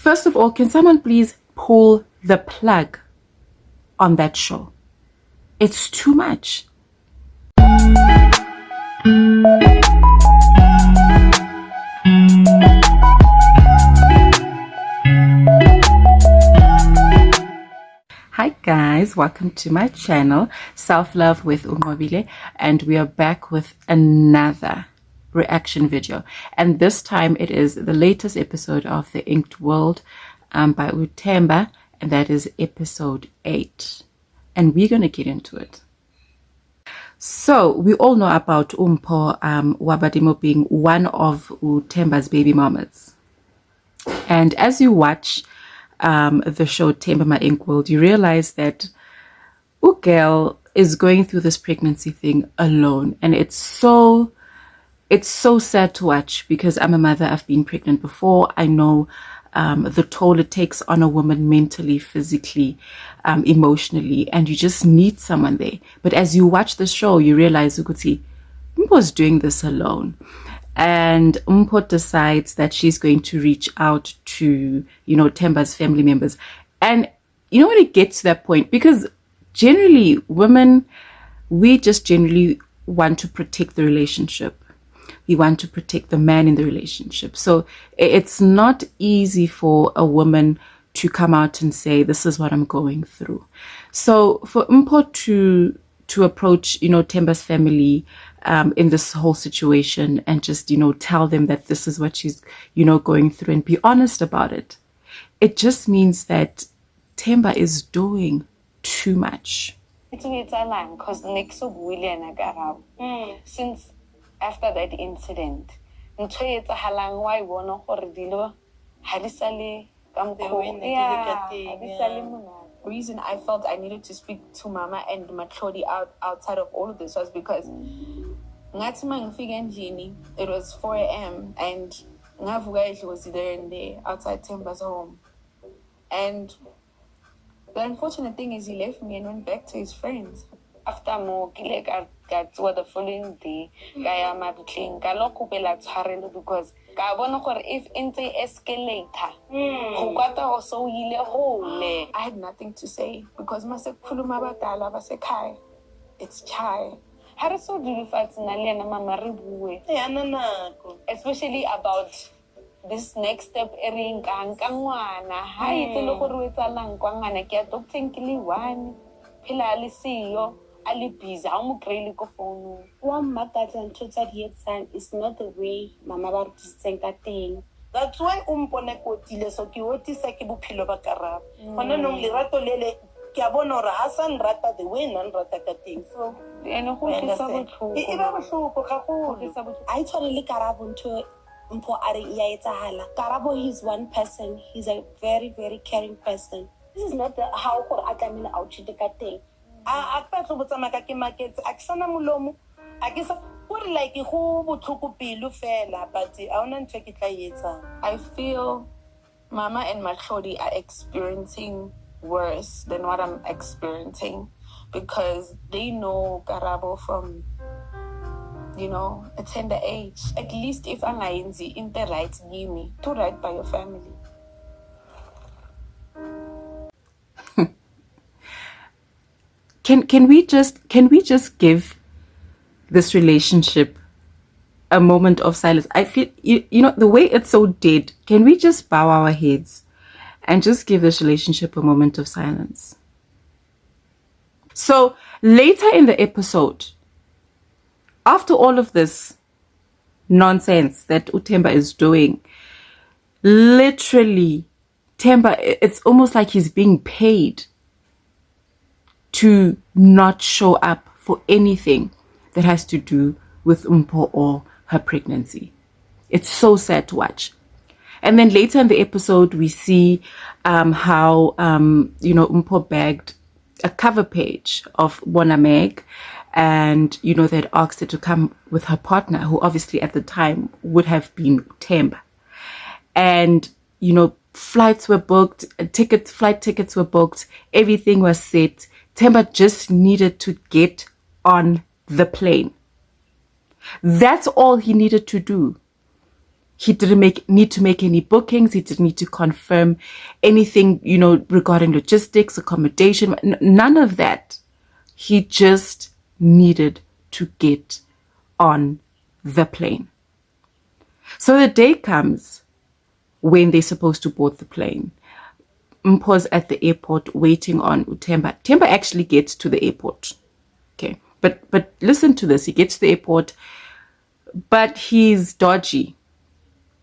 First of all, can someone please pull the plug on that show? It's too much. Hi guys, welcome to my channel, Self Love with Umobile, and we are back with another reaction video, and this time it is the latest episode of The Inked World by Themba, and that is episode 8, and we're gonna get into it. So we all know about Mpho Badimo being one of Themba's baby mamas, and as you watch the show Themba My Ink World, you realize that girl is going through this pregnancy thing alone, and it's so sad to watch, because I'm a mother. I've been pregnant before. I know the toll it takes on a woman mentally, physically, emotionally, and you just need someone there. But as you watch the show, you realize Mpho's doing this alone. And Mpho decides that she's going to reach out to, Themba's family members. And when it gets to that point, because generally women, we just generally want to protect the relationship. We want to protect the man in the relationship. So it's not easy for a woman to come out and say, this is what I'm going through. So for Mpho to approach, Themba's family in this whole situation and just, tell them that this is what she's, going through, and be honest about it. It just means that Themba is doing too much. Since after that incident, reason I felt I needed to speak to Mama and Matlodi outside of all of this was because it was 4 a.m. and Ngavuga was there and there outside Themba's home. And the unfortunate thing is he left me and went back to his friends. After more, got the following day, Gaya Mabling, Galokupela Tarelo, because Gabonoko, if into escalator, Hukata also yile hole. I had nothing to say because Mase Kulumabatala was a kai. It's chai. How so do you fight Naliana Mamaribu? Especially about this next step, Erin Kangwana. Hi, the local Langwanga, get Doctinkly one, Pilali CEO. Ali busy. How much really go phone? One matter and total yet is not the way Mama about to say that thing. That's why umpone kotile so ki oti sa ki bophelo ba karabo. Hona no lerato lele ke a bona hore ha san rata the way nan rata ka teng. So ene go tlisa botlhoko. E ba botlhoko ga go. I totally karabo ntho Mpho a re ya etsahala. Karabo is one person. He's a very, very caring person. This is not the how gore a tlamela out to ka teng. A ka tlobotsa ke market a tsana mulomo a ke sa gore like go botlhoko pelo fela, but a ona ntse ke tla etsa. I feel Mama and Matlodi are experiencing worse than what I'm experiencing, because they know Karabo from a tender age. At least if I'm in the right, give me to right by your family. Can we just give this relationship a moment of silence? I feel the way it's so dead. Can we just bow our heads and just give this relationship a moment of silence? So later in the episode, after all of this nonsense that Themba is doing, literally Themba, it's almost like he's being paid to not show up for anything that has to do with Mpho or her pregnancy. It's so sad to watch. And then later in the episode, we see how Mpho bagged a cover page of Bonameg, and they'd asked her to come with her partner, who obviously at the time would have been Themba. And flights were booked, flight tickets were booked, everything was set. Themba just needed to get on the plane. That's all he needed to do. He didn't need to make any bookings. He didn't need to confirm anything, regarding logistics, accommodation, none of that. He just needed to get on the plane. So the day comes when they're supposed to board the plane. Mpho's at the airport waiting on Themba. Themba actually gets to the airport. Okay. But listen to this. He gets to the airport, but he's dodgy.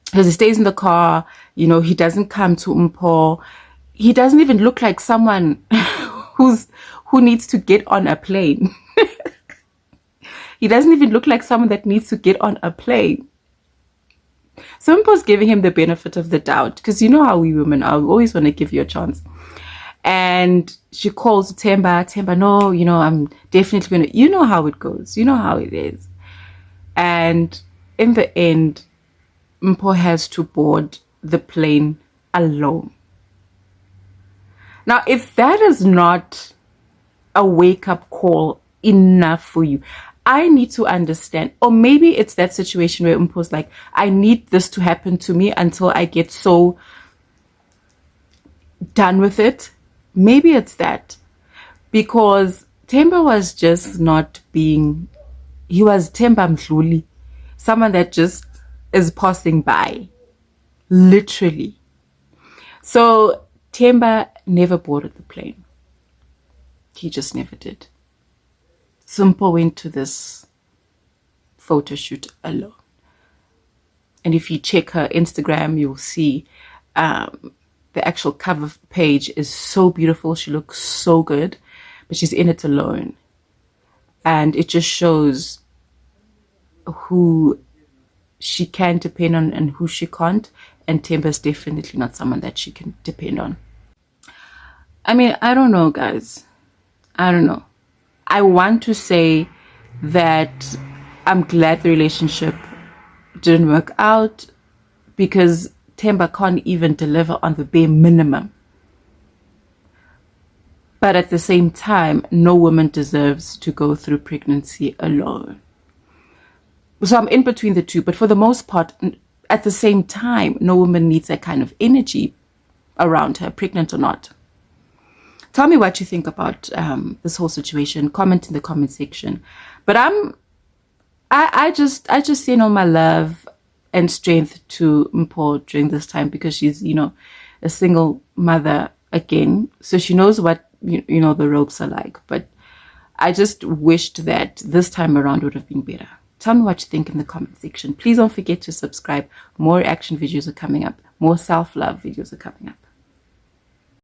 Because he stays in the car, he doesn't come to Mpho. He doesn't even look like someone who needs to get on a plane. He doesn't even look like someone that needs to get on a plane. So Mpho's giving him the benefit of the doubt, because you know how we women are. We always want to give you a chance. And she calls Themba, no, I'm definitely going to, you know how it goes. You know how it is. And in the end, Mpho has to board the plane alone. Now, if that is not a wake-up call enough for you, I need to understand. Or maybe it's that situation where Mpho's like, I need this to happen to me until I get so done with it. Maybe it's that. Because Themba was just not being, he was Themba Mdluli, someone that just is passing by, literally. So Themba never boarded the plane. He just never did. So Mpho went to this photo shoot alone. And if you check her Instagram, you'll see the actual cover page is so beautiful. She looks so good, but she's in it alone. And it just shows who she can depend on and who she can't. And Themba's definitely not someone that she can depend on. I mean, I don't know, guys. I don't know. I want to say that I'm glad the relationship didn't work out, because Themba can't even deliver on the bare minimum. But at the same time, no woman deserves to go through pregnancy alone. So I'm in between the two, but for the most part, at the same time, no woman needs that kind of energy around her, pregnant or not. Tell me what you think about this whole situation. Comment in the comment section. But I just send all my love and strength to Mpho during this time, because she's, a single mother again. So she knows what, the ropes are like. But I just wished that this time around would have been better. Tell me what you think in the comment section. Please don't forget to subscribe. More action videos are coming up. More self-love videos are coming up.